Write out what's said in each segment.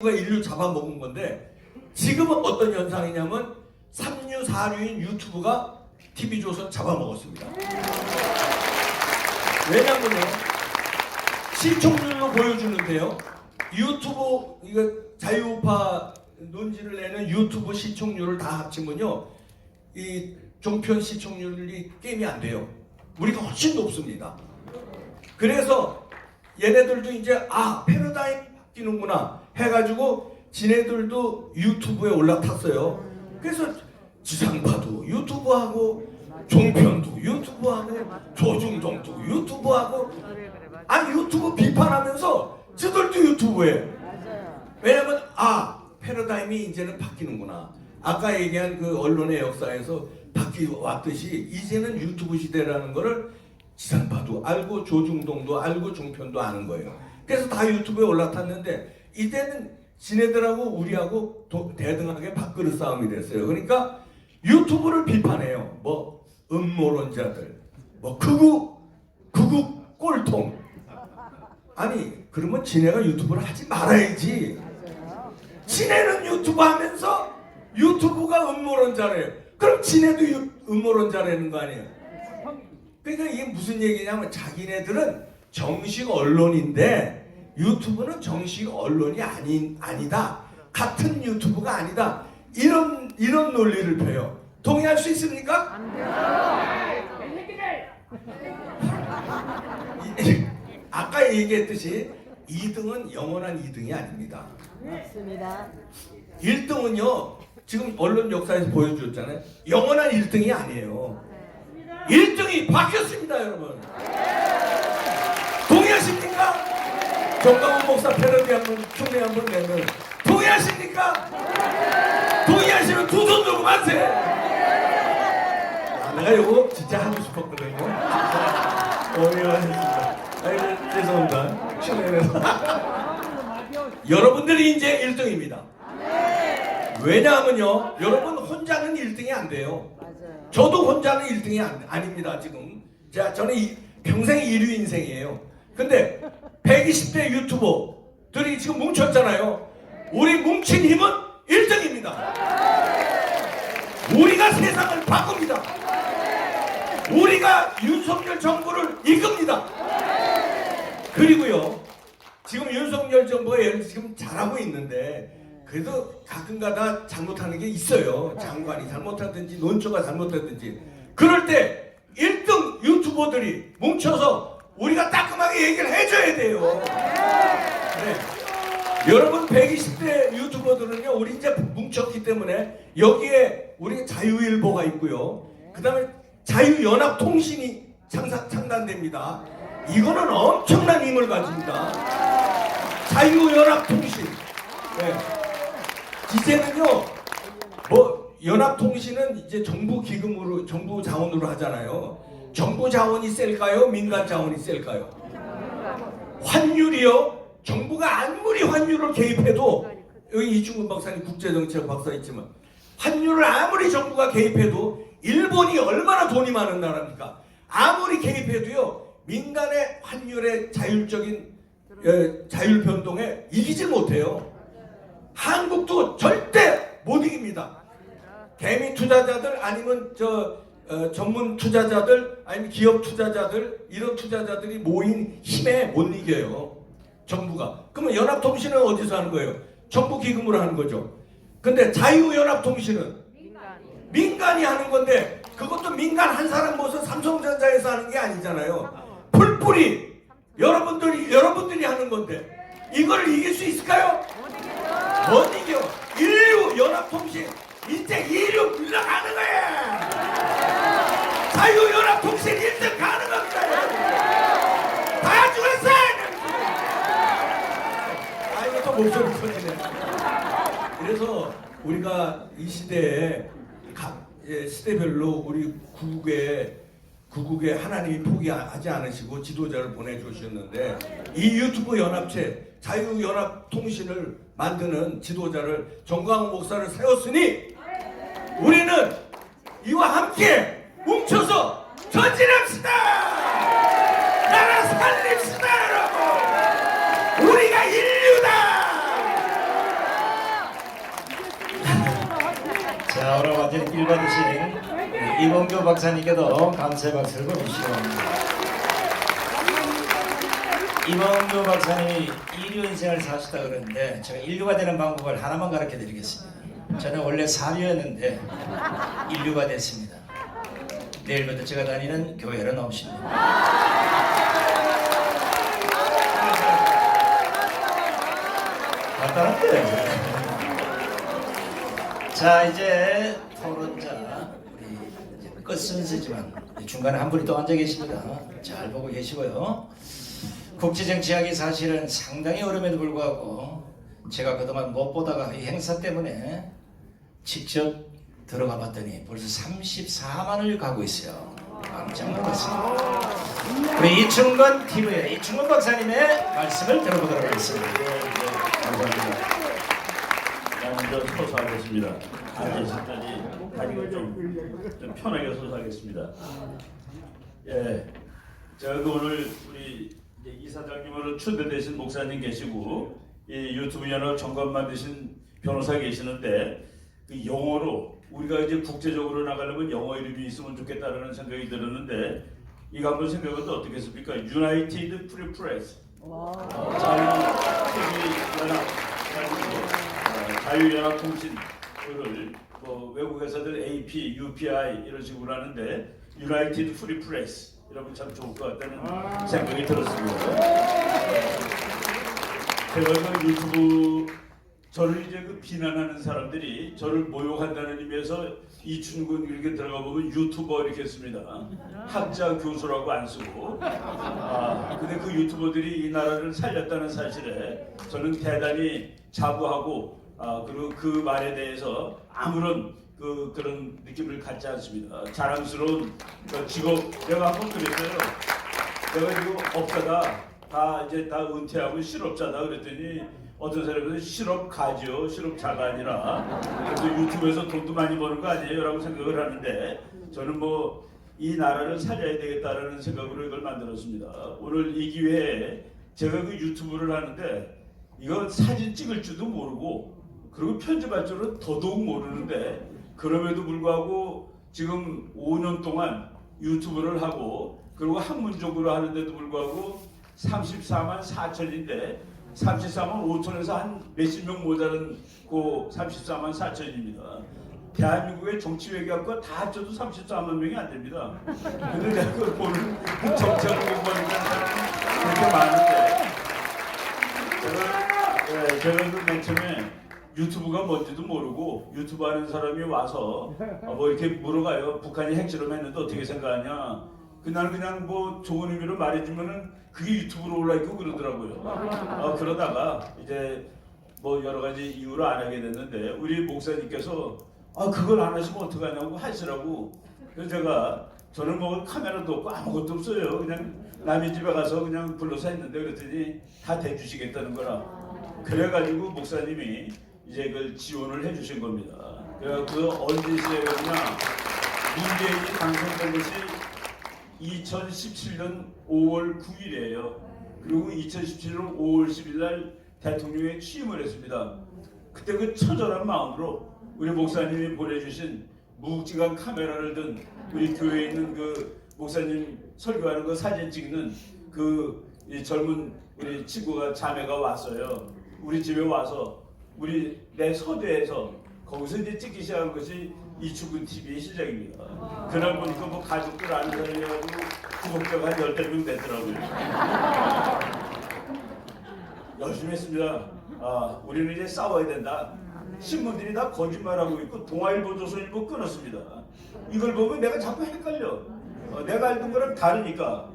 가 인류 잡아먹은 건데 지금은 어떤 현상이냐면 3류, 4류인 유튜브가 TV조선 잡아먹었습니다. 왜냐면요, 시청률로 보여주는데요, 유튜브 이거 자유우파 논지를 내는 유튜브 시청률을 다 합치면요, 이 종편 시청률이 게임이 안 돼요. 우리가 훨씬 높습니다. 그래서 얘네들도 이제 패러다임이 바뀌는구나 해가지고 지네들도 유튜브에 올라탔어요. 그래서 지상파도 유튜브하고 종편도 유튜브하고 조중동도 유튜브하고 유튜브 비판하면서 저들도 유튜브에. 왜냐면 패러다임이 이제는 바뀌는구나. 아까 얘기한 그 언론의 역사에서 바뀌어왔듯이 이제는 유튜브 시대라는 거를 지상파도 알고 조중동도 알고 종편도 아는 거예요. 그래서 다 유튜브에 올라탔는데 이때는 지네들하고 우리하고 대등하게 밥그릇 싸움이 됐어요. 그러니까 유튜브를 비판해요. 뭐 음모론자들, 뭐 극우 꼴통. 아니 그러면 지네가 유튜브를 하지 말아야지. 지네는 유튜브 하면서 유튜브가 음모론자래요. 그럼 지네도 음모론자라는 거 아니에요. 그러니까 이게 무슨 얘기냐면 자기네들은 정식 언론인데 유튜브는 정식 언론이 아니다. 같은 유튜브가 아니다. 이런 논리를 펴요. 동의할 수 있습니까? 안 돼요. 아까 얘기했듯이 2등은 영원한 2등이 아닙니다. 맞습니다. 1등은요, 지금 언론 역사에서 보여주었잖아요. 영원한 1등이 아니에요. 1등이 바뀌었습니다, 여러분. 동의하십니까? 정강훈 목사 패러디 한번 흉내 한번 내면 동의하십니까? 동의하시면 두 손 들고 만세! 내가 이거 진짜 하고 싶었거든요. 동의하셨습니다. 죄송합니다. 흉내 내서. 여러분들이 이제 1등입니다. 왜냐하면요, 여러분 혼자는 1등이 안 돼요. 저도 혼자는 1등이 아닙니다, 지금. 저는 평생 1위 인생이에요. 근데 120대 유튜버들이 지금 뭉쳤잖아요. 우리 뭉친 힘은 1등입니다. 우리가 세상을 바꿉니다. 우리가 윤석열 정부를 이끕니다. 그리고요, 지금 윤석열 정부가 지금 잘하고 있는데 그래도 가끔가다 잘못하는 게 있어요. 장관이 잘못하든지 논조가 잘못하든지. 그럴 때 1등 유튜버들이 뭉쳐서 우리가 따끔하게 얘기를 해줘야 돼요. 네. 여러분 120대 유튜버들은요, 우리 이제 뭉쳤기 때문에 여기에 우리 자유일보가 있고요, 그 다음에 자유연합통신이 창단됩니다. 이거는 엄청난 힘을 가집니다. 자유연합통신. 네. 이제는요, 뭐 연합통신은 이제 정부 기금으로, 정부 자원으로 하잖아요. 정부 자원이 셀까요? 민간 자원이 셀까요? 환율이요? 정부가 아무리 환율을 개입해도, 여기 이충근 박사님 국제정책 박사 있지만, 환율을 아무리 정부가 개입해도 일본이 얼마나 돈이 많은 나라입니까? 아무리 개입해도요, 민간의 환율의 자율적인 자율 변동에 이기지 못해요. 한국도 절대 못 이깁니다. 개미 투자자들 아니면 전문 투자자들 아니면 기업 투자자들, 이런 투자자들이 모인 힘에 못 이겨요, 정부가. 그러면 연합통신은 어디서 하는 거예요? 정부 기금으로 하는 거죠. 근데 자유연합통신은 민간이 하는 건데, 그것도 민간 한 사람 모아서 삼성전자에서 하는 게 아니잖아요. 풀뿌리 여러분들이 하는 건데 이걸 이길 수 있을까요? 못 이겨. 인류 연합통신 이제 2류 물러가는 거야. 자유연합통신 1등 가는 겁니다. 다 죽었어. 이것도 목소리 터지네. 그래서 우리가 이 시대에 시대별로 우리 구국에 하나님이 포기하지 않으시고 지도자를 보내주셨는데, 이 유튜브 연합체 자유연합통신을 만드는 지도자를 정광훈 목사를 세웠으니 우리는 이와 함께 뭉쳐서 전진합시다. 나라 살립시다, 여러분. 우리가 인류다. 자, 오늘 완전히 길 받으신 이범규 박사님께도 감사의 박수를 보내주시기 바랍니다. 이범규 박사님이 인류 인생을 사시다 그러는데 제가 인류가 되는 방법을 하나만 가르쳐 드리겠습니다. 저는 원래 사류였는데 인류가 됐습니다. 내일부터 제가 다니는 교회로 나오십니다. 간단한데. 자, 이제 토론자 우리 이제 끝순서지만 중간에 한 분이 또 앉아 계십니다. 잘 보고 계시고요. 국제정치학이 사실은 상당히 어려움에도 불구하고 제가 그동안 못 보다가 이 행사 때문에 직접 들어가 봤더니 벌써 34만을 가고 있어요. 깜짝 놀랐습니다. 우리 이충건 TV의 이충건 박사님의 말씀을 들어보도록 하겠습니다. 감사합니다. 먼저 서사하겠습니다. 지금까지 다니고 좀 편하게 서사하겠습니다. 예, 제가 오늘 우리 이사장님으로 초대되신 목사님 계시고 이 유튜브 연합 정관 만드신 변호사 계시는데 그 영어로 우리가 이제 국제적으로 나가려면 영어 이름이 있으면 좋겠다라는 생각이 들었는데 이거 한번 생각해보면 어떻겠습니까? United Free Press. 자유연합통신을 뭐 외국 회사들 AP, UPI 이런 식으로 하는데 United Free Press 이러면 참 좋을 것 같다는 생각이 들었습니다. 제가 그 유튜브 저를 이제 그 비난하는 사람들이 저를 모욕한다는 의미에서 이춘근 이렇게 들어가 보면 유튜버 이렇게 씁니다. 학자 교수라고 안 쓰고. 근데 그 유튜버들이 이 나라를 살렸다는 사실에 저는 대단히 자부하고 그리고 그 말에 대해서 아무런 그런 느낌을 갖지 않습니다. 자랑스러운 직업 내가 한번 그랬어요. 내가 지금 업자다 다 이제 다 은퇴하고 실업자다 그랬더니 어떤 사람들은 실업가죠. 실업자가 아니라 그래서 유튜브에서 돈도 많이 버는 거 아니에요? 라고 생각을 하는데 저는 뭐 이 나라를 살려야 되겠다라는 생각으로 이걸 만들었습니다. 오늘 이 기회에 제가 그 유튜브를 하는데 이거 사진 찍을 줄도 모르고 그리고 편집할 줄은 더더욱 모르는데 그럼에도 불구하고 지금 5년 동안 유튜브를 하고 그리고 학문적으로 하는데도 불구하고 34만 4천인데 34만 5천에서 한 몇십 명 모자른 그 34만 4천입니다. 대한민국의 정치 외교학과 다 합쳐도 34만 명이 안 됩니다. 근데 내가 그걸 보는 정책을 공부하는 사람이 그렇게 많은데 제가 그 맨 처음에 유튜브가 뭔지도 모르고 유튜브 하는 사람이 와서 뭐 이렇게 물어가요. 북한이 핵실험했는데 어떻게 생각하냐. 그냥 뭐 좋은 의미로 말해주면은 그게 유튜브로 올라있고 그러더라고요. 그러다가 이제 뭐 여러 가지 이유로 안 하게 됐는데 우리 목사님께서 그걸 안 하시면 어떡하냐고 하시라고. 그래서 저는 뭐 카메라도 없고 아무것도 없어요. 그냥 남의 집에 가서 그냥 불러서 했는데 그랬더니 다 대주시겠다는 거라. 그래가지고 목사님이 이제 그걸 지원을 해주신 겁니다. 그 언제 시작이냐 문재인이 당선된 것이 2017년 5월 9일이에요. 그리고 2017년 5월 10일 날 대통령에 취임을 했습니다. 그때 그 처절한 마음으로 우리 목사님이 보내주신 무궁한 카메라를 든 우리 교회에 있는 그 목사님 설교하는 거 사진 찍는 그 젊은 우리 친구가 자매가 왔어요. 우리 집에 와서 내 서대에서 거기서 이제 찍기 시작한 것이 이충근 TV의 시작입니다. 그날 보니까 뭐 가족들 아는 사람이어가지고 구독자가 한 10명 됐더라고요. 열심히 했습니다. 우리는 이제 싸워야 된다. 신문들이 다 거짓말하고 있고 동아일보, 조선일보 끊었습니다. 이걸 보면 내가 자꾸 헷갈려. 내가 알던 거랑 다르니까.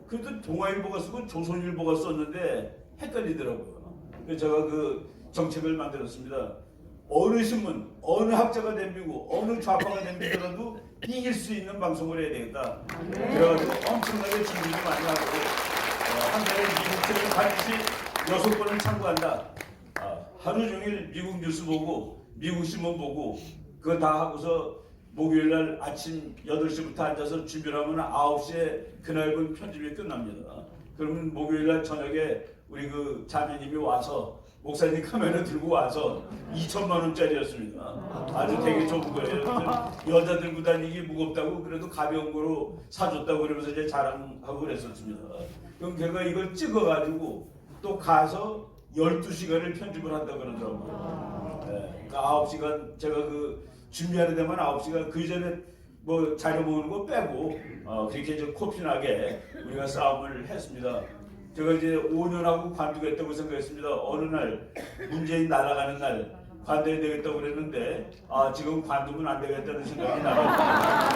그래도 동아일보가 쓰고 조선일보가 썼는데 헷갈리더라고요. 그래서 제가 그 정책을 만들었습니다. 어느 신문, 어느 학자가 덤비고 어느 좌파가 덤비더라도 이길 수 있는 방송을 해야 되겠다. 그래가지고 엄청나게 준비를 많이 하고 한 달에 미국 책을 반드시 6번을 참고한다. 하루 종일 미국 뉴스 보고 미국 신문 보고 그거 다 하고서 목요일날 아침 8시부터 앉아서 준비를 하면 9시에 그날 본 편집이 끝납니다. 그러면 목요일날 저녁에 우리 그 자매님이 와서 목사님 카메라 들고 와서 2천만 원짜리였습니다. 아주 되게 좋은 거예요. 여자 들고 다니기 무겁다고 그래도 가벼운 거로 사줬다고 그러면서 이제 자랑하고 그랬었습니다. 그럼 걔가 이걸 찍어가지고 또 가서 12시간을 편집을 한다고 그러더라고요. 네, 그러니까 9시간 제가 그 준비하는 데만 9시간 그 전에 뭐 자료 모으는 거 빼고 그렇게 좀 코피나게 우리가 싸움을 했습니다. 제가 이제 5년하고 관두겠다고 생각했습니다. 어느 날 문재인 날아가는 날 관둬야 되겠다고 그랬는데 지금 관두면 안 되겠다는 생각이 나요.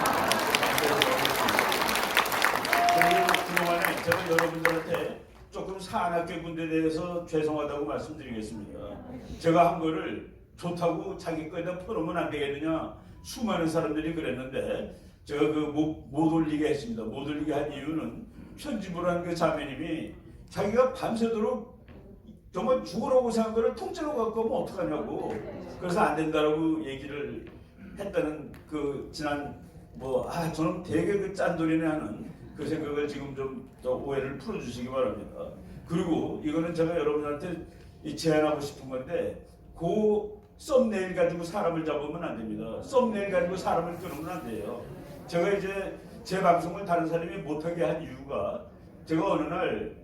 그리고 그동안에 제가 여러분들한테 조금 산악계 군대에 대해서 죄송하다고 말씀드리겠습니다. 제가 한 거를 좋다고 자기 거에다 풀으면 안 되겠느냐 수많은 사람들이 그랬는데 제가 그 못 올리게 했습니다. 못 올리게 한 이유는 편집을 한 그 자매님이 자기가 밤새도록 정말 죽으라고 생각한 거를 통째로 갖고 오면 어떡하냐고 그래서 안 된다라고 얘기를 했다는 그 지난 저는 되게 그 짠돌이네 하는 그 생각을 지금 좀 더 오해를 풀어주시기 바랍니다. 그리고 이거는 제가 여러분한테 제안하고 싶은 건데 그 썸네일 가지고 사람을 잡으면 안 됩니다. 썸네일 가지고 사람을 끊으면 안 돼요. 제가 이제 제 방송을 다른 사람이 못하게 한 이유가 제가 어느 날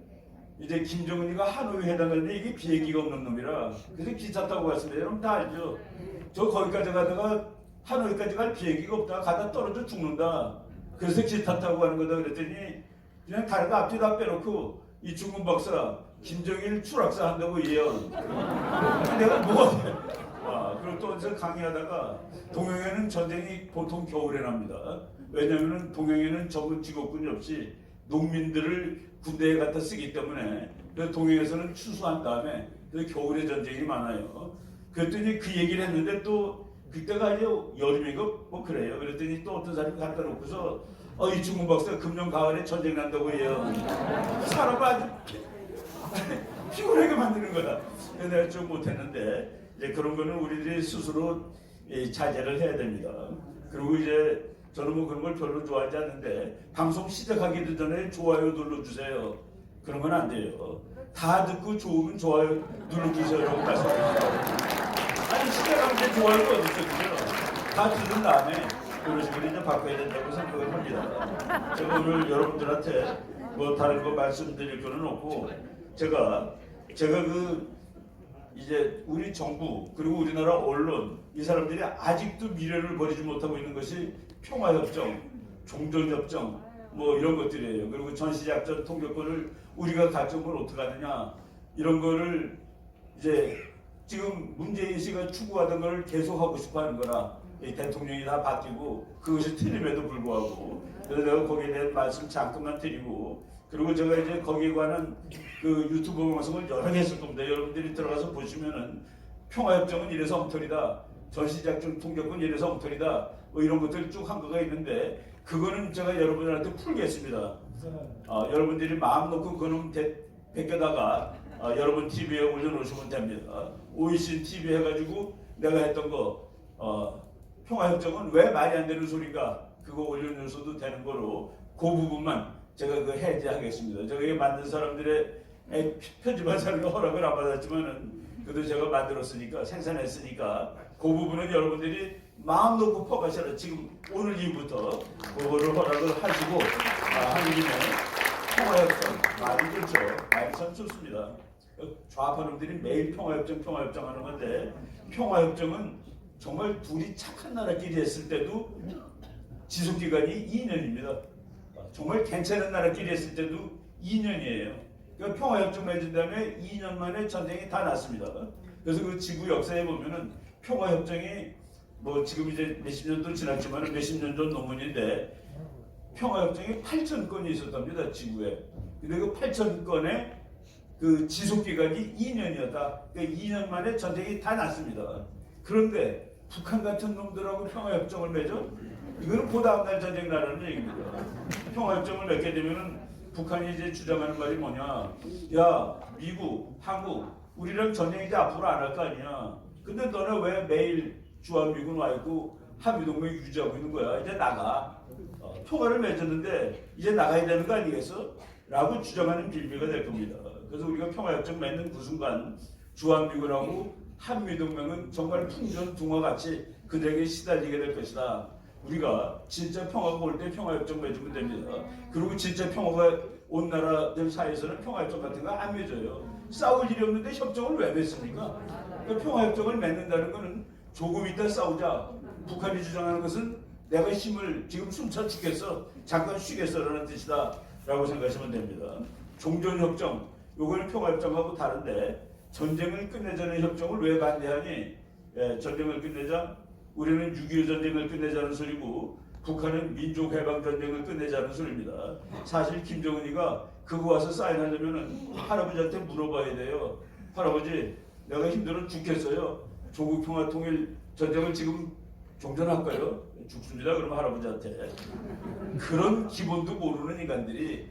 이제 김정은이가 하노이 회담 갔는데 이게 비행기가 없는 놈이라 그래서 기차 타고 갔습니다. 여러분 다 알죠? 저 거기까지 가다가 하노이까지 갈 비행기가 없다가 가다 떨어져 죽는다. 그래서 기차 타고 가는 거다 그랬더니 그냥 다른 거 앞뒤 다 빼놓고 이 중국 박사 김정일 추락사 한다고 예언. 내가 뭐가 돼? 그리고 또 어디서 강의하다가 동양에는 전쟁이 보통 겨울에 납니다. 왜냐하면 동양에는 적은 직업군이 없이 농민들을 군대에 갖다 쓰기 때문에 그래서 동양에서는 추수한 다음에 그래서 겨울에 전쟁이 많아요. 그랬더니 그 얘기를 했는데 또 그때가 아니요 여름인가 뭐 그래요. 그랬더니 또 어떤 사람이 갖다 놓고서 이 중국 박사가 금년 가을에 전쟁 난다고 해요. 사람 아주 피곤하게 만드는 거다. 내가 좀 못했는데 이제 그런 거는 우리들이 스스로 자제를 해야 됩니다. 그리고 이제 저는 뭐 그런 걸 별로 좋아하지 않는데 방송 시작하기도 전에 좋아요 눌러주세요. 그런 건 안 돼요. 다 듣고 좋으면 좋아요 눌러주세요라고 말씀드립니다. 아니 시작하는데 좋아요가 어디 있거든요. 다 들은 다음에 그런 식으로 이제 바꿔야 된다고 생각을 합니다. 제가 오늘 여러분들한테 뭐 다른 거 말씀드릴 거는 없고 제가 그 이제 우리 정부 그리고 우리나라 언론 이 사람들이 아직도 미래를 버리지 못하고 있는 것이 평화협정, 종전협정 뭐 이런 것들이에요. 그리고 전시작전 통제권을 우리가 가져오면 어떻게 하느냐 이런 거를 이제 지금 문재인 씨가 추구하던 걸 계속하고 싶어하는 거라 이 대통령이 다 바뀌고 그것이 틀림에도 불구하고 그래서 내가 거기에 대한 말씀 잠깐만 드리고 그리고 제가 이제 거기에 관한 그 유튜브 방송을 여러 개 했을 겁니다. 여러분들이 들어가서 보시면은 평화협정은 이래서 엉터리다. 전시작전 통제권 이래서 엉터리다. 뭐 이런 것들 쭉 한 거가 있는데 그거는 제가 여러분들한테 풀겠습니다. 여러분들이 마음 놓고 그놈 베껴다가 여러분 TV에 올려놓으시면 됩니다. OECD TV 해가지고 내가 했던 거 평화협정은 왜 말이 안 되는 소리인가 그거 올려놓으셔도 되는 거로 그 부분만 제가 그 해제하겠습니다. 제가 이게 만든 사람들의 편집한 사람의 허락을 안 받았지만은 그래도 제가 만들었으니까 생산했으니까 그 부분은 여러분들이 마음 놓고 퍼가셔라. 지금 오늘 이후부터 그거를 허락을 하시고 하는 김에 평화협정 말이 좋죠. 말이 참 좋습니다. 좌파 놈들이 매일 평화협정 하는 건데 평화협정은 정말 둘이 착한 나라끼리 했을 때도 지속기간이 2년입니다. 정말 괜찮은 나라끼리 했을 때도 2년이에요. 그러니까 평화협정 맺은 다음에 2년 만에 전쟁이 다 났습니다. 그래서 그 지구 역사에 보면은 평화협정이 뭐 지금 이제 몇십 년도 지났지만 몇십 년 전 논문인데 평화협정이 8,000건이 있었답니다. 지구에. 근데 그 8,000건의 그 지속기간이 2년이었다. 그러니까 2년 만에 전쟁이 다 났습니다. 그런데 북한 같은 놈들하고 평화협정을 맺어? 이거는 그 다음날 전쟁 나라는 얘기입니다. 평화협정을 맺게 되면은 북한이 이제 주장하는 말이 뭐냐? 야, 미국, 한국, 우리랑 전쟁 이제 앞으로 안 할 거 아니야. 근데 너네 왜 매일 주한미군 와 있고 한미동맹 유지하고 있는 거야? 이제 나가. 평화를 맺었는데 이제 나가야 되는 거 아니겠어? 라고 주장하는 빌미가 될 겁니다. 그래서 우리가 평화협정 맺는 그 순간 주한미군하고 한미동맹은 정말 풍전등화같이 그들에게 시달리게 될 것이다. 우리가 진짜 평화가 올 때 평화협정 맺으면 됩니다. 그리고 진짜 평화가 온 나라들 사이에서는 평화협정 같은 거 안 맺어요. 싸울 일이 없는데 협정을 왜 맺습니까? 그러니까 평화협정을 맺는다는 것은 조금 이따 싸우자. 북한이 주장하는 것은 내가 힘을 지금 숨차 죽겠어. 잠깐 쉬겠어라는 뜻이다. 라고 생각하시면 됩니다. 종전협정, 요거는 평화협정하고 다른데 전쟁을 끝내자는 협정을 왜 반대하니? 전쟁을 끝내자. 우리는 6.25 전쟁을 끝내자는 소리고 북한은 민족해방전쟁을 끝내자는 소리입니다. 사실 김정은이가 그거 와서 사인하려면 할아버지한테 물어봐야 돼요. 할아버지, 내가 힘들어 죽겠어요. 조국평화통일 전쟁을 지금 종전할까요? 죽습니다. 그러면 할아버지한테. 그런 기본도 모르는 인간들이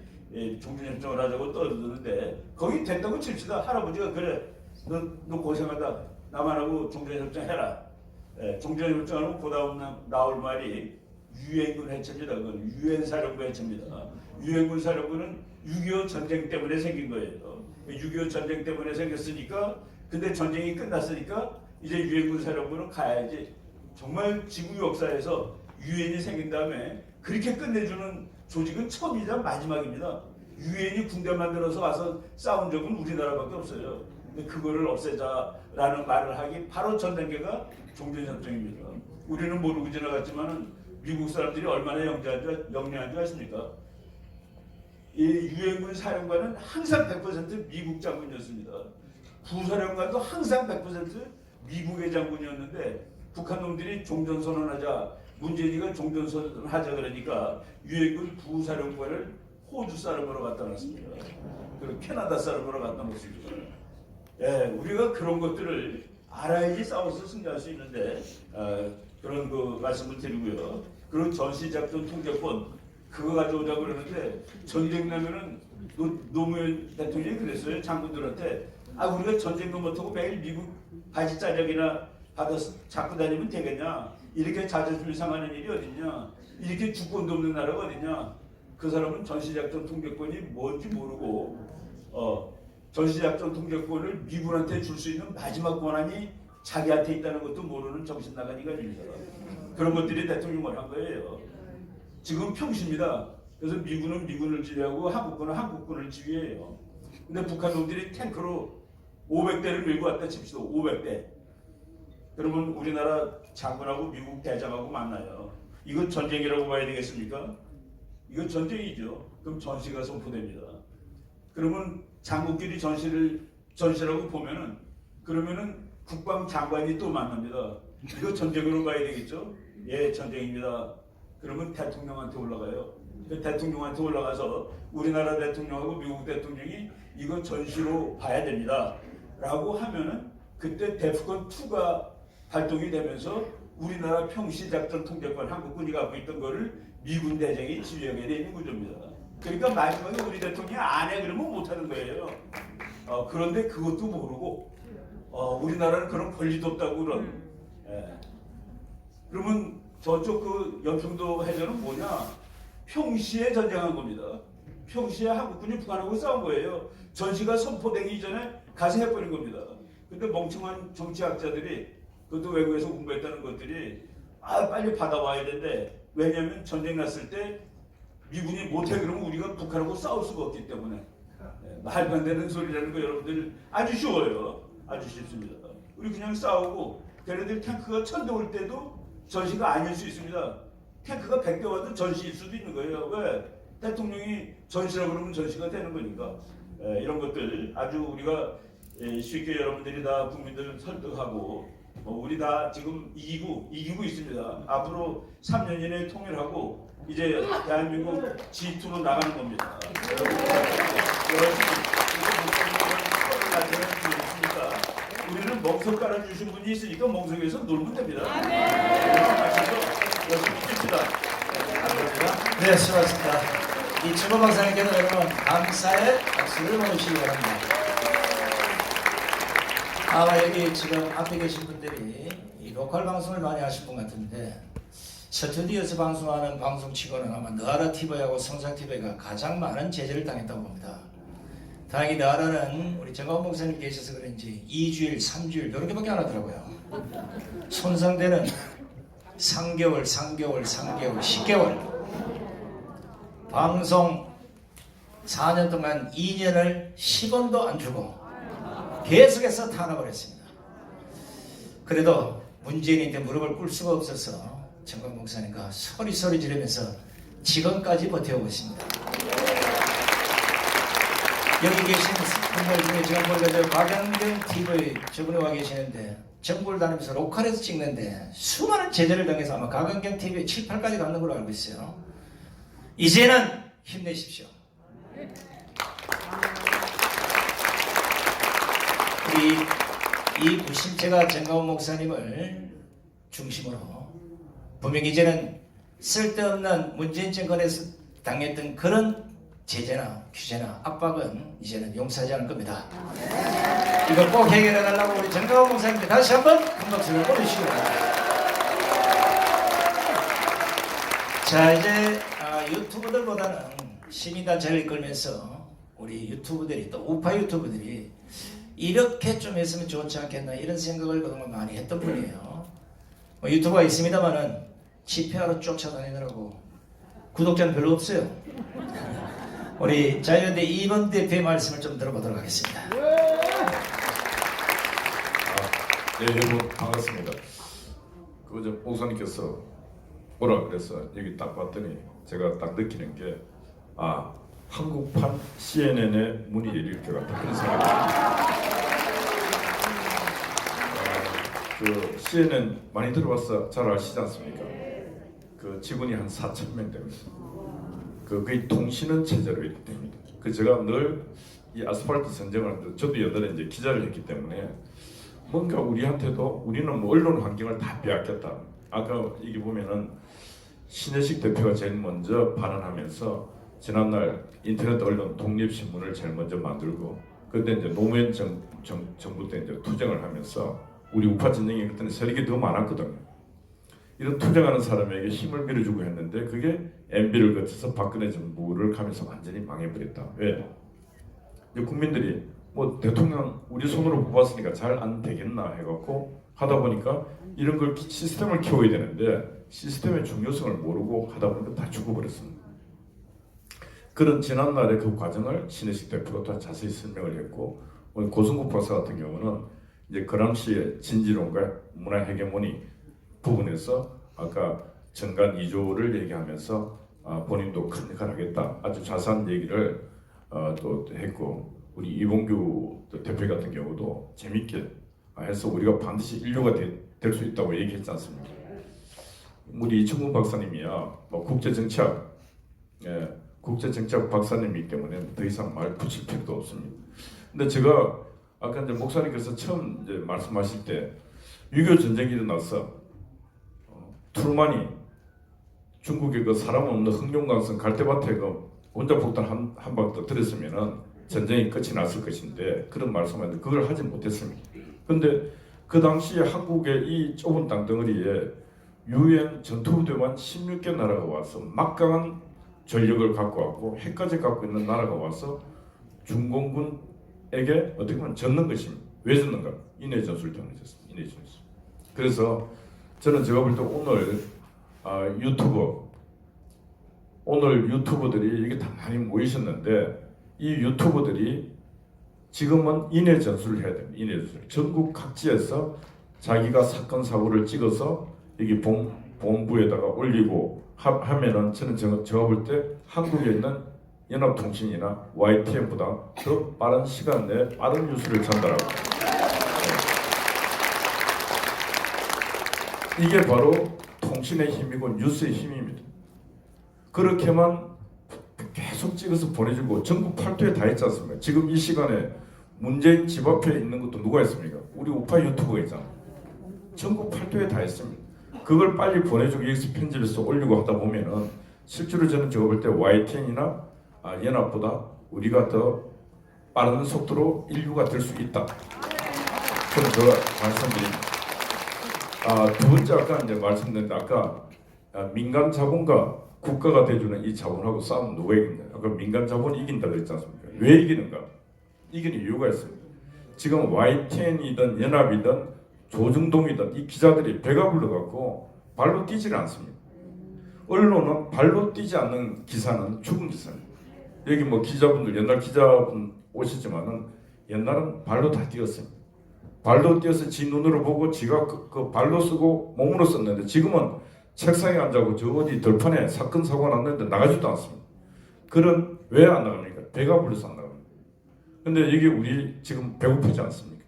종전협정을 하자고 떠드는데 거기 됐다고 칩시다. 할아버지가 그래, 너 고생하다. 나만 하고 종전협정 해라. 종전협정하면 그 다음 나올 말이 유엔군 해체입니다. 그건 유엔사령부 해체입니다. 유엔군 사령부는 6.25 전쟁 때문에 생긴 거예요. 6.25 전쟁 때문에 생겼으니까, 근데 전쟁이 끝났으니까 이제 유엔군 사령부는 가야지. 정말 지구 역사에서 유엔이 생긴 다음에 그렇게 끝내주는 조직은 처음이자 마지막입니다. 유엔이 군대 만들어서 와서 싸운 적은 우리나라밖에 없어요. 근데 그거를 없애자라는 말을 하기 바로 전 단계가 종전협정입니다. 우리는 모르고 지나갔지만은 미국 사람들이 얼마나 영리한 줄 아십니까? 이 유엔군 사령관은 항상 100% 미국 장군이었습니다. 부사령관도 항상 100% 미국의 장군이었는데 북한 놈들이 종전선언하자, 문재인이가 종전선언하자 그러니까 유엔군 부사령관을 호주 사람으로 갖다 놨습니다. 그리고 캐나다 사람으로 갖다 놓습니다. 우리가 그런 것들을 알아야지 싸워서 승리할 수 있는데 그런 그 말씀을 드리고요. 그리고 전시작전 통제권 그거 가져오자고 그러는데 전쟁 나면은 노무현 대통령이 그랬어요. 장군들한테 우리가 전쟁도 못하고 매일 미국 바지 짜장이나 받아서 잡고 다니면 되겠냐? 이렇게 자존심이 상하는 일이 어딨냐? 이렇게 주권도 없는 나라가 어딨냐? 그 사람은 전시작전 통제권이 뭔지 모르고 전시작전 통제권을 미군한테 줄 수 있는 마지막 권한이 자기한테 있다는 것도 모르는 정신 나간 인간입니다. 그런 것들이 대통령을 한 거예요. 지금 평시입니다. 그래서 미군은 미군을 지휘하고 한국군은 한국군을 지휘해요. 근데 북한 놈들이 탱크로 500대를 밀고 왔다 칩시다. 500대. 그러면 우리나라 장군하고 미국 대장하고 만나요. 이거 전쟁이라고 봐야 되겠습니까? 이거 전쟁이죠. 그럼 전시가 선포됩니다. 그러면 장군끼리 전시라고 보면은 그러면은 국방장관이 또 만납니다. 이거 전쟁으로 봐야 되겠죠? 예, 전쟁입니다. 그러면 대통령한테 올라가요. 대통령한테 올라가서 우리나라 대통령하고 미국 대통령이 이거 전시로 봐야 됩니다. 라고 하면은 그때 데프콘2가 발동이 되면서 우리나라 평시작전 통제권 한국군이 갖고 있던 거를 미군 대장이 지휘하게 되는 구조입니다. 그러니까 마지막에 우리 대통령이 안 해 그러면 못하는 거예요. 그런데 그것도 모르고 우리나라는 그런 권리도 없다고 그런. 그러면 저쪽 그 연평도 해전은 뭐냐? 평시에 전쟁한 겁니다. 평시에 한국군이 북한하고 싸운 거예요. 전시가 선포되기 이전에 가서 해버린 겁니다. 근데 멍청한 정치학자들이 그것도 외국에서 공부했다는 것들이 빨리 받아와야 되는데 왜냐하면 전쟁 났을 때 미군이 못해 그러면 우리가 북한하고 싸울 수가 없기 때문에 말도 안 되는 소리라는 거 여러분들 아주 쉬워요. 아주 쉽습니다. 우리 그냥 싸우고 걔네들 탱크가 1000대 올 때도 전시가 아닐 수 있습니다. 탱크가 100대 와도 전시일 수도 있는 거예요. 왜? 대통령이 전시라고 그러면 전시가 되는 거니까. 이런 것들 아주 우리가 쉽게 여러분들이 다 국민들 설득하고 우리 다 지금 이기고 있습니다. 앞으로 3년 이내에 통일하고 이제 대한민국 G2로 나가는 겁니다. 우리는 멍석 깔아주신 분이 있으니까 멍석에서 놀면 됩니다. 열심히 뜁시다. 네, 수고하셨습니다. 이충호 박사님께도 여러분 감사의 박수를 보내주시기 바랍니다. 여기 지금 앞에 계신 분들이 이 로컬 방송을 많이 하실 분 같은데 스튜디오에서 방송하는 방송치고는 아마 너아라 TV하고 성사 TV가 가장 많은 제재를 당했다고 봅니다. 다행히 나라는 우리 정가운 목사님 계셔서 그런지 2주일, 3주일 이런 게밖에 안 하더라고요. 손상되는 3개월, 10개월. 방송 4년 동안 2년을 10원도 안 주고 계속해서 탄압을 했습니다. 그래도 문재인한테 무릎을 꿇을 수가 없어서 정강 목사님과 소리 지르면서 지금까지 버텨오고 있습니다. 여기 계신 분들 중에 제가 보니까 박영경 TV 저분이 와 계시는데 전국을 다니면서 로컬에서 찍는데 수많은 제재를 당해서 아마 박영경 TV에 7, 8까지 갔는 걸로 알고 있어요. 이제는 힘내십시오. 우리 이 부심체가 정가운 목사님을 중심으로 분명히 이제는 쓸데없는 문재인 정권에서 당했던 그런 제재나 규제나 압박은 이제는 용서하지 않을 겁니다. 이거 꼭 해결해 달라고 우리 정가운 목사님께 다시 한번 큰 박수를 보내주시기 바랍니다. 자, 이제 유튜브들보다는 시민단체를 이끌면서 우리 유튜브들이 또 우파 유튜브들이 이렇게 좀 했으면 좋지 않겠나 이런 생각을 그동안 많이 했던 분이에요. 유튜브가 있습니다만은 집회하러 쫓아다니느라고 구독자는 별로 없어요. 우리 자유연대 2번 대표의 말씀을 좀 들어보도록 하겠습니다. 네, 여러분 반갑습니다. 그저 목사님께서 오라 그래서 여기 딱 봤더니 제가 딱 느끼는 게 한국판 CNN의 문이 열릴 것 같다 그런 생각이 그 CNN 많이 들어봤어 잘 아시지 않습니까? 그 직원이 한 4,000명 됩니다. 거의 통신은 체제로 이렇게 됩니다. 제가 늘 이 아스팔트 선정을 저도 옛날에 이제 기자를 했기 때문에 뭔가 우리한테도 우리는 뭐 언론 환경을 다 빼앗겼다. 아까 이게 보면은 신혜식 대표가 제일 먼저 발언하면서 지난날 인터넷 언론 독립신문을 제일 먼저 만들고 그때 이제 노무현 정부 때 이제 투쟁을 하면서 우리 우파 진영이 그때는 세력이 더 많았거든요. 이런 투쟁하는 사람에게 힘을 밀어주고 했는데 그게 MB를 거쳐서 박근혜 정부를 가면서 완전히 망해버렸다. 왜? 이제 국민들이 뭐 대통령 우리 손으로 뽑았으니까 잘 안 되겠나 해갖고 하다 보니까 이런 걸 시스템을 키워야 되는데 시스템의 중요성을 모르고 하다 보니까 다 죽어버렸습니다. 그런 지난날의 그 과정을 신혜식 대표가 다 자세히 설명을 했고 고승국 박사 같은 경우는 이제 그람시의 진지론과 문화 헤게모니 부분에서 아까 정관 2조를 얘기하면서 본인도 큰 역할을 하겠다 아주 자세한 얘기를 또 했고 우리 이봉규 대표 같은 경우도 재밌게 해서 우리가 반드시 인류가 될 수 있다고 얘기했지 않습니까? 우리 이충근 박사님이야 뭐 국제정치학 박사님이기 때문에 더 이상 말 붙일 필요도 없습니다. 근데 제가 아까 이제 목사님께서 처음 이제 말씀하실 때 6.25 전쟁이 일어났어. 트루만이 중국의 그 사람 없는 흑룡강성 갈대밭에 그 원자 폭탄 한 방 더 들었으면은 전쟁이 끝이 났을 것인데 그런 말씀하는데 그걸 하지 못했습니다. 근데 그 당시에 한국의 이 좁은 땅덩어리에 유엔 전투부대만 16개 나라가 와서 막강한 전력을 갖고 왔고 핵까지 갖고 있는 나라가 와서 중공군에게 어떻게 보면 졌는 것입니다. 왜 졌는가? 인해 전술 때문에 졌습니다. 인해 전술. 그래서 저는 제가 볼 때 오늘 유튜버들이 이게 다 많이 모이셨는데 이 유튜버들이 지금은 인해 전술을 해야 됩니다. 인해 전술. 전국 각지에서 자기가 사건 사고를 찍어서 여기 본부에다가 올리고 하면은 저는 제가 볼 때 한국에 있는 연합통신이나 YTN보다 더 빠른 시간 내에 빠른 뉴스를 전달하고 이게 바로 통신의 힘이고 뉴스의 힘입니다. 그렇게만 계속 찍어서 보내주고 전국 팔도에 다 있지 않습니까? 지금 이 시간에 문재인 집 앞에 있는 것도 누가 했습니까? 우리 우파 유튜버가 있잖아. 전국 팔도에 다 있습니다. 그걸 빨리 보내주고 여기서 편집해서 올리고 하다 보면은 실제로 저는 제가 볼 때 YTN이나 연합보다 우리가 더 빠른 속도로 인류가 될 수 있다. 저는 그 말씀드립니다. 두 번째 아까 이제 말씀드렸는데 아까 민간 자본과 국가가 대주는 이 자본하고 싸움 누가 이기냐? 아까 민간 자본이 이긴다 그랬지 않습니까? 왜 이기는가? 이기는 이유가 있습니다. 지금 YTN이든 연합이든 조중동이든 이 기자들이 배가 불러갖고 발로 뛰질 않습니다. 언론은 발로 뛰지 않는 기사는 죽은 기사입니다. 여기 뭐 기자분들 옛날 기자분 오시지만은 옛날은 발로 다 뛰었습니다. 발로 뛰어서 지 눈으로 보고 지가 그 발로 쓰고 몸으로 썼는데 지금은 책상에 앉아고 저 어디 들판에 사건 사고가 났는데 나가지도 않습니다. 그런 왜 안 나갑니까? 배가 불러서 안 나갑니다. 근데 여기 우리 지금 배고프지 않습니까?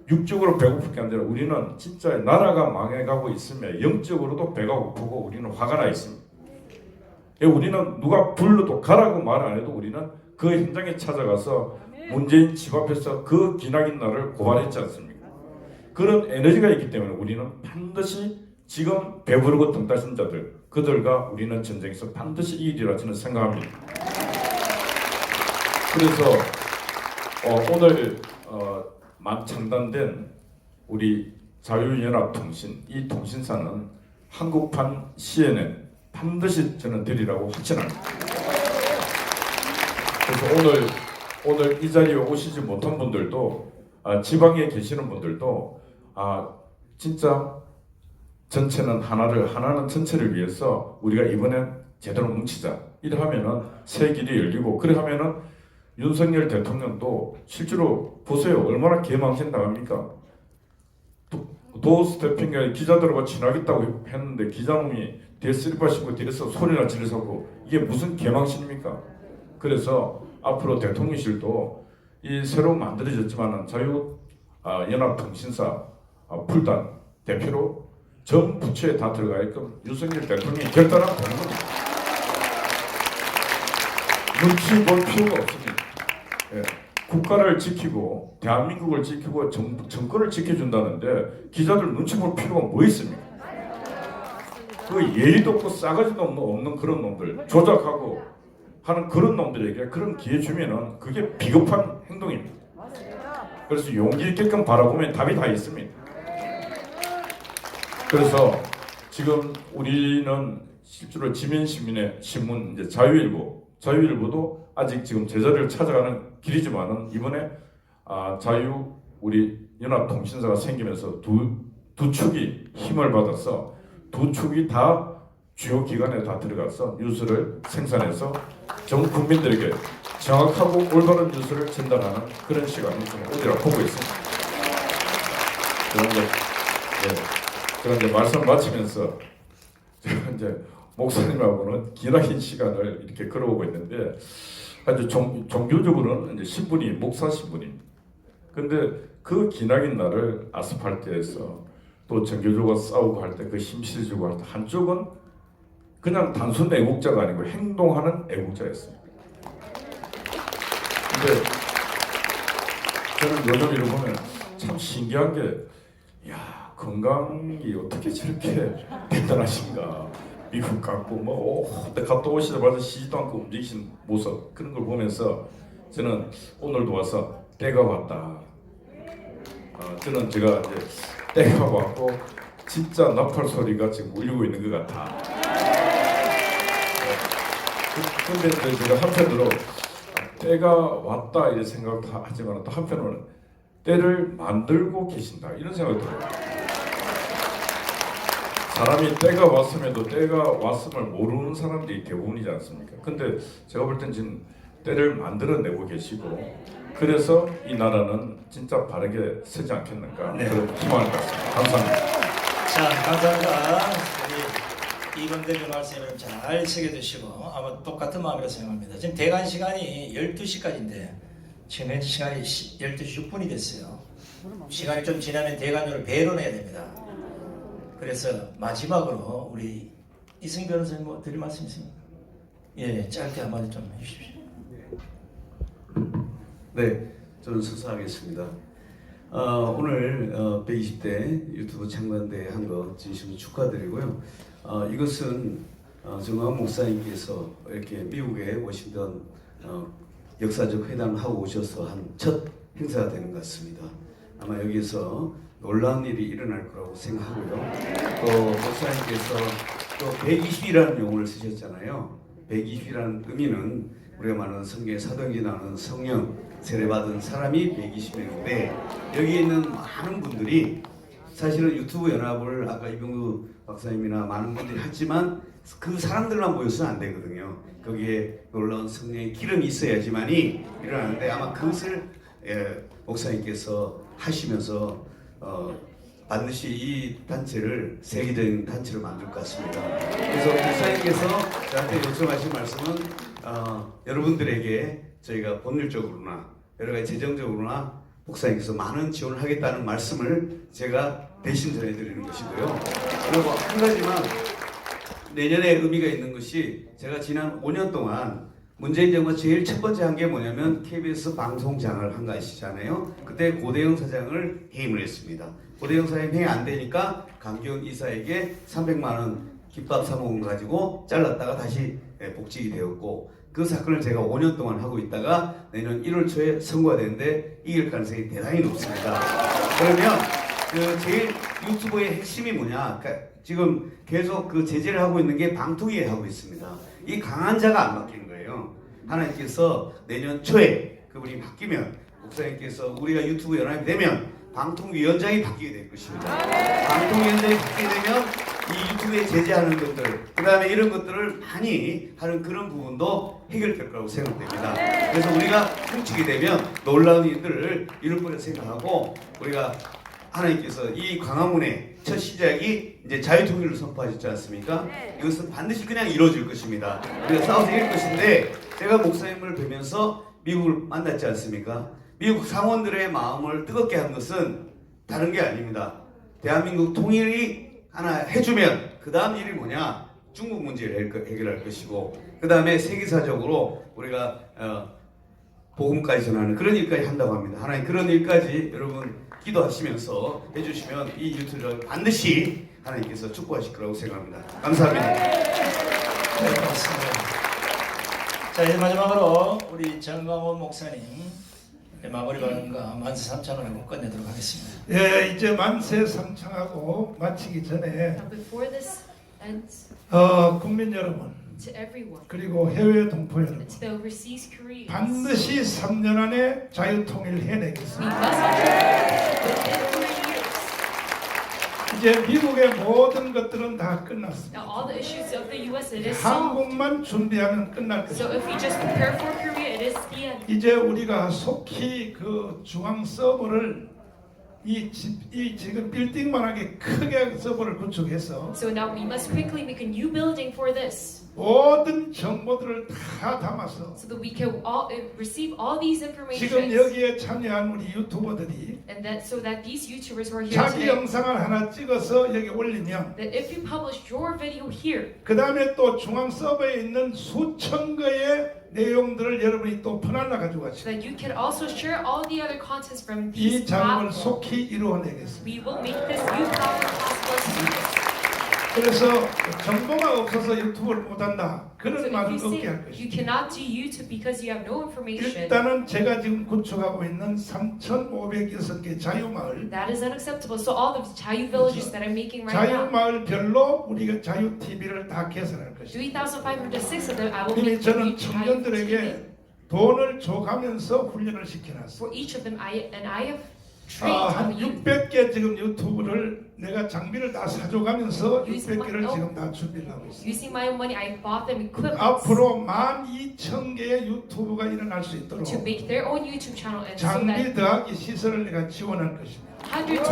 육적으로 배고플 게 아니라 우리는 진짜 나라가 망해가고 있으면 영적으로도 배가 고프고 우리는 화가 나 있습니다. 우리는 누가 불러도 가라고 말 안 해도 우리는 그 현장에 찾아가서 문재인 집 앞에서 그 기나긴 날을 고발했지 않습니까? 그런 에너지가 있기 때문에 우리는 반드시 지금 배부르고 등 따신 자들 그들과 우리는 전쟁에서 반드시 이기리라 저는 생각합니다. 그래서 오늘 창단된 우리 자유연합통신 이 통신사는 한국판 CNN 반드시 저는 드리라고 확신합니다. 그래서 오늘 이 자리에 오시지 못한 분들도 지방에 계시는 분들도 진짜 전체는 하나는 전체를 위해서 우리가 이번엔 제대로 뭉치자. 이러하면은 새 길이 열리고 그래 하면은 윤석열 대통령도 실제로 보세요. 얼마나 개망신 당합니까? 도 스태핑에 기자들하고 친하겠다고 했는데 기자놈이 뒤에 슬리퍼 신고 뒤에서 소리나 지르고 이게 무슨 개망신입니까? 그래서 앞으로 대통령실도 이 새로 만들어졌지만은 자유연합통신사 풀단 대표로 전 부처에 다 들어가게끔 윤석열 대통령이 결단하면 되는 겁니다. 눈치 볼 필요가 없습니다. 예. 국가를 지키고 대한민국을 지키고 정권을 지켜준다는데 기자들 눈치 볼 필요가 뭐 있습니까? 그 예의도 없고 싸가지도 없는 그런 놈들 조작하고 하는 그런 놈들에게 그런 기회 주면은 그게 비겁한 행동입니다. 그래서 용기 있게끔 바라보면 답이 다 있습니다. 그래서 지금 우리는 실제로 지면시민의 신문 이제 자유일보도 아직 지금 제자리를 찾아가는 길이지만은 이번에 우리 연합통신사가 생기면서 두 축이 힘을 받아서 두 축이 다 주요 기관에 다 들어가서 뉴스를 생산해서 전 국민들에게 정확하고 올바른 뉴스를 전달하는 그런 시간이 좀 오리라 보고 있습니다. 제가 이제 말씀 마치면서 제가 이제 목사님하고는 기나긴 시간을 이렇게 걸어오고 있는데 아주 종교적으로는 이제 신분이 목사 신분입니다. 근데 그 기나긴 날을 아스팔트에서 또 정교조가 싸우고 할 때 그 힘실주고 할 때 한쪽은 그냥 단순 애국자가 아니고 행동하는 애국자였습니다. 근데 저는 요즘 이를 보면 참 신기한 게 건강이 어떻게 저렇게 대단하신가. 미국 갔고 갔다 오시자마자 쉬지도 않고 움직이신 모습 그런 걸 보면서 저는 오늘도 와서 때가 왔다. 저는 제가 이제 때가 왔고 진짜 나팔 소리가 지금 울리고 있는 것 같아. 근데 제가 한편으로 때가 왔다 이런 생각도 하지만 또 한편으로는 때를 만들고 계신다 이런 생각이 들어요. 사람이 때가 왔음에도 때가 왔음을 모르는 사람들이 대부분이지 않습니까? 근데 제가 볼 땐 지금 때를 만들어내고 계시고 그래서 이 나라는 진짜 바르게 서지 않겠는가 그런 희망을 갖습니다. 감사합니다. 자, 감사합니다. 우리 이번 대표 말씀을 잘 새겨두시고 아마 똑같은 마음이라 생각합니다. 지금 대관 시간이 12시까지인데 지금 현재 시간이 12시 6분이 됐어요. 시간이 좀 지나면 대관료를 배로 내야 됩니다. 그래서 마지막으로 우리 이승희 변호사님 뭐 드릴 말씀 있습니까? 예, 짧게 한마디 좀 해주십시오. 네, 저는 수사하겠습니다. 오늘 120대 유튜브 창단대회 한 거 진심으로 축하드리고요. 이것은 정광훈 목사님께서 이렇게 미국에 워싱턴 역사적 회담을 하고 오셔서 한 첫 행사가 되는 것 같습니다. 아마 여기서 놀라운 일이 일어날 거라고 생각하고요. 또 목사님께서 또 120이라는 용어를 쓰셨잖아요. 120이라는 의미는 우리가 말하는 성경에 사도행전에 나오는 성령 세례받은 사람이 120명인데 여기 있는 많은 분들이 사실은 유튜브 연합을 아까 이병구 박사님이나 많은 분들이 하지만 그 사람들만 모여서는 안 되거든요. 거기에 놀라운 성령의 기름이 있어야지만이 일어나는데 아마 그것을 목사님께서 하시면서 반드시 이 단체를 세계적인 단체로 만들 것 같습니다. 그래서 목사님께서 저한테 요청하신 말씀은 여러분들에게 저희가 법률적으로나 여러 가지 재정적으로나 목사님께서 많은 지원을 하겠다는 말씀을 제가 대신 전해드리는 것이고요. 그리고 한 가지만 내년에 의미가 있는 것이 제가 지난 5년 동안 문재인 정부가 제일 첫 번째 한 게 뭐냐면 KBS 방송장을 한 것이잖아요. 그때 고대영 사장을 해임을 했습니다. 고대영 사장이 해임 안 되니까 강기훈 이사에게 300만 원 김밥 사 먹은 거 가지고 잘랐다가 다시 복직이 되었고 그 사건을 제가 5년 동안 하고 있다가 내년 1월 초에 선고가 되는데 이길 가능성이 대단히 높습니다. 그러면 그 제일 유튜브의 핵심이 뭐냐? 그러니까 지금 계속 그 제재를 하고 있는 게 방통위에 하고 있습니다. 이 강한 자가 안 바뀌는 거예요. 하나님께서 내년 초에 그분이 바뀌면 목사님께서 우리가 유튜브 연합이 되면 방통위원장이 바뀌게 될 것입니다. 방통위원장이 바뀌게 되면 이 유튜브에 제재하는 것들, 그 다음에 이런 것들을 많이 하는 그런 부분도 해결될 거라고 생각됩니다. 그래서 우리가 훔치게 되면 놀라운 일들을 이룰 거라 생각하고 우리가 하나님께서 이 광화문의 첫 시작이 이제 자유통일을 선포하셨지 않습니까? 이것은 반드시 그냥 이루어질 것입니다. 우리가 싸워서 이길 것인데 제가 목사님을 뵈면서 미국을 만났지 않습니까? 미국 상원들의 마음을 뜨겁게 한 것은 다른 게 아닙니다. 대한민국 통일이 하나 해주면 그 다음 일이 뭐냐? 중국 문제를 해결할 것이고 그 다음에 세계사적으로 우리가 복음까지 전하는 그런 일까지 한다고 합니다. 하나님 그런 일까지 여러분 기도하시면서 해주시면 이 유튜브를 반드시 하나님께서 축복하실 거라고 생각합니다. 감사합니다. 네, 고맙습니다. 자, 이제 마지막으로 우리 정광훈 목사님 마무리 발언과 만세 삼창을 하고 끝내도록 하겠습니다. 예, 이제 만세 삼창하고 마치기 전에 Now, before this ends, 국민 여러분 to everyone, 그리고 해외 동포 여러분 and to the overseas Koreans, 반드시 3년 안에 자유통일 we 해내겠습니다. must achieve within 3 years. 이제 미국의 모든 것들은 다 끝났습니다. Now, all the issues of the U.S. it is solved. 한국만 준비하면 끝날 So 것입니다. if we just prepare for Korea, it is the end. 이제 우리가 속히 그 중앙 서버를 이 지금 빌딩만하게 크게 서버를 구축해서 So now we must quickly make a new building for this, 모든 정보들을 다 담아서 so that we can all receive all these 지금 information, 여기에 참여한 우리 유튜버들이 and that so that these YouTubers who are here 자기 today, 영상을 하나 찍어서 여기 올리면 that if you publish your video here, 그 다음에 또 중앙 서버에 있는 수천 거의 내용들을 여러분이 또 퍼날라 가지고 so 가시고 that you can also share all the other contents from 이 these 작업을 platforms. 속히 이루어내겠습니다. We will make this new platform possible to do this. 그래서 정보가 없어서 유튜브를 못한다 So 그런 if 말은 you say 없게 할 you 것입니다. cannot do YouTube because you have no information, 일단은 제가 지금 구축하고 있는 3,506개 자유마을 that is unacceptable. So all the Chayu villages that I'm making right now, 자유마을별로 우리가 자유 TV를 다 개설할 것입니다. 3,506 of them, I will 이미 make 저는 new Chayu TV. 청년들에게 돈을 줘가면서 훈련을 시켜놨습니다. For each of them, I have trained 한 how you 600개 지금 유튜브를 내가 장비를 다 사줘가면서 Using 600개를 my 지금 다 준비를 하고 있습니다. using my own money. I bought them equipment 앞으로 12,000개의 유튜브가 일어날 수 있도록 to make their own YouTube channel, and so 장비 that 더하기 시설을 내가 지원할 것입니다. 120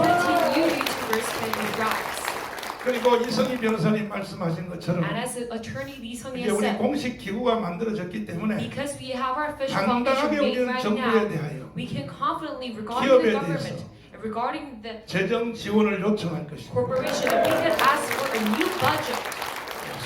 new YouTubers can be rise. 그리고 이성희 변호사님 말씀하신 것처럼 And as attorney Lee Sung-hee 이제 has 우리 said, 공식 기구가 만들어졌기 때문에 because we have our official foundation 당당하게 made 우리는 right 정부에 now, 대하여 we can confidently regarding 기업에 the 대해서 government and regarding the 재정 지원을 요청할 것입니다. corporation, that we can ask for a new budget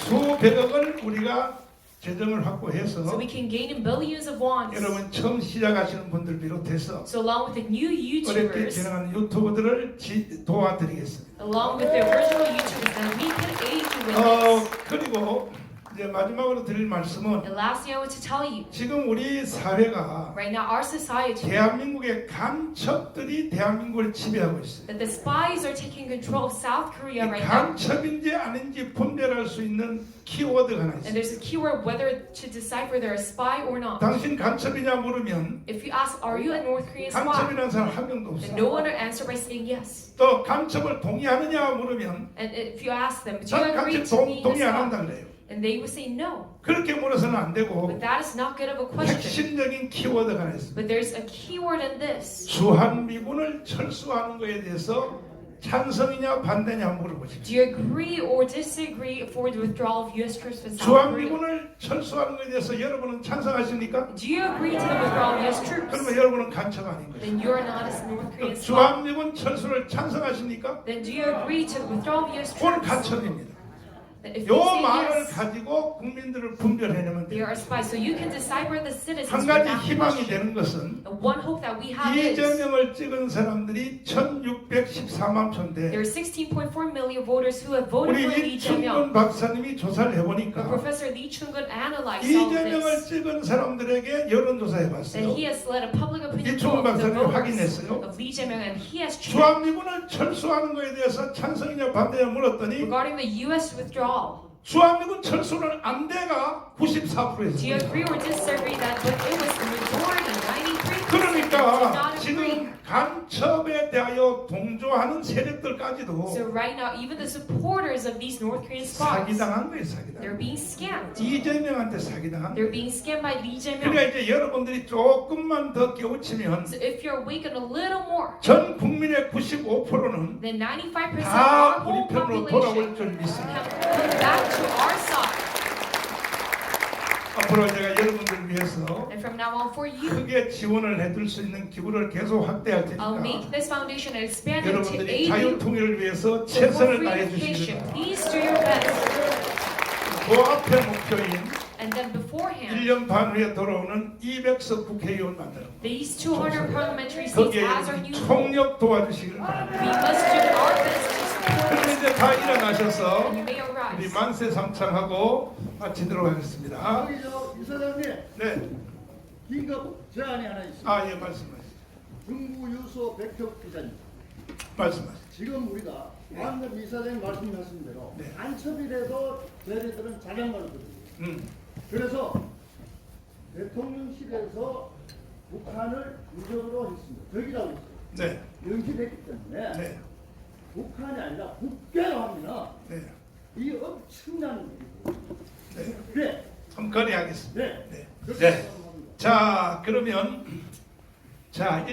수백억을 우리가 재정을 확보해서 so we can gain in billions of won. 여러분 처음 시작하시는 분들 비롯해서 So along with the new 어렵게 YouTubers, 진행하는 유튜버들을 도와드리겠습니다. along with the original YouTubers, that we can aid you with this. 그리고 이제 마지막으로 드릴 말씀은 The last thing I want to tell you, 지금 우리 사회가 right now our society, 대한민국의 간첩들이 대한민국을 지배하고 있어요. that the spies are taking control of South Korea 이 right now. 간첩인지 아닌지 분별할 수 있는 키워드가 하나 And 있어요. there's a keyword whether to decipher they're a spy or not. 당신 간첩이냐 물으면 If you ask, are you a North Korean spy? 간첩이라는 사람 한 명도 Then no 없어. one will answer by saying yes. 또 간첩을 동의하느냐 물으면 And if you ask them, do you 전 agree 간첩 to being a 동의 안 spy? 한다 그래요. And they would say no. 그렇게 물어서는 안 되고 But that is not good of a question. 핵심적인 키워드가 하나 있습니다. But there's a keyword in this. 주한미군을 철수하는 것에 대해서 찬성이냐 반대냐 물어보십시오. Do you agree or disagree for the withdrawal of U.S. troops from South Korea? 주한미군을 철수하는 것에 대해서 여러분은 찬성하십니까? Do you agree to the withdrawal of U.S. troops? 그러면 여러분은 간첩 아닌 거죠. Then you're not a North Korean spy. 주한미군 철수를 찬성하십니까? Then do you agree to the withdrawal of U.S. 그건 troops? 간첩입니다. Then if 요 you say 말을 yes, 가지고 국민들을 분별해내면 they 돼요. are spies. So you can decipher the citizens 한 with 가지 that 희망이 question. 되는 것은 The one hope that we have is 이재명을 찍은 사람들이 1614만 표인데 there are 16.4 million voters who have voted for 우리 Lee Jae-myung. 이충근 박사님이 조사를 But 해보니까 Professor Lee Chung-gun analyzed all of 이재명을 this. 찍은 사람들에게 여론조사 And 해봤어요. he has led a public opinion 이충근 poll of the 박사님이 voters 확인했어요. of Lee Jae-myung, and he has checked 주한미군을 철수하는 것에 대해서 찬성이냐 반대냐 물었더니 regarding the U.S. withdrawal. 주한미군 철수는 안 돼가 Do you 94%였습니다. agree or disagree that but it was the majority, 93%, 그러니까 did not agree? 지금 간첩에 대하여 동조하는 세력들까지도 So right now, even the supporters of these North Korean spies, 사기당한 거예요, they're 사기당. being scammed. 이재명한테 사기당한 They're 거예요. being scammed by Lee 그러니까 Jae-myung. 이제 여러분들이 조금만 더 깨우치면 So if you're awakened a little more, 전 국민의 95%는 then 95% of 다 our 우리 whole 편으로 population 돌아올 줄 믿습니다. come back to our side. 앞으로 제가 여러분들 위해서 And from now on, for you, 크게 지원을 해줄 수 있는 기구를 계속 확대할 I'll make 테니까 this foundation and expand it to 여러분들이 aid you 자유통일을 위해서 for 최선을 free 다해 education. 주시기 바랍니다. Please do your best. 그 앞에 목표인 And then beforehand, 1년 반 후에 돌아오는 200석 국회의원 만드는 거. these 200 parliamentary seats 거기에 as our new goal. 총력 도와주시길 바랍니다. We must do our best to support 그럼 us. 이제 다 일어나셔서 And you may 우리 arise. 만세 삼창하고 마치도록 하겠습니다. 여기 저 이사장님 네, 긴급 제안이 하나 있습니다. 아 예 말씀하세요. 중구 유소 백혁 기자님, 말씀하세요. 지금 우리가 방금 이사장님 말씀하신 대로 네. 간첩이라도 저희들은 자장가를 드립니다. 그래서 대통령실에서 북한을 유적으로 했습니다. 적이라고 했어요. 네, 연기됐기 때문에 네, 북한이 아니라 국계로 합니다. 네, 이 엄청난 일이고. 네. 네, 한건히 하겠습니다. 네, 네. 그렇게 네. 생각합니다. 자 그러면 자.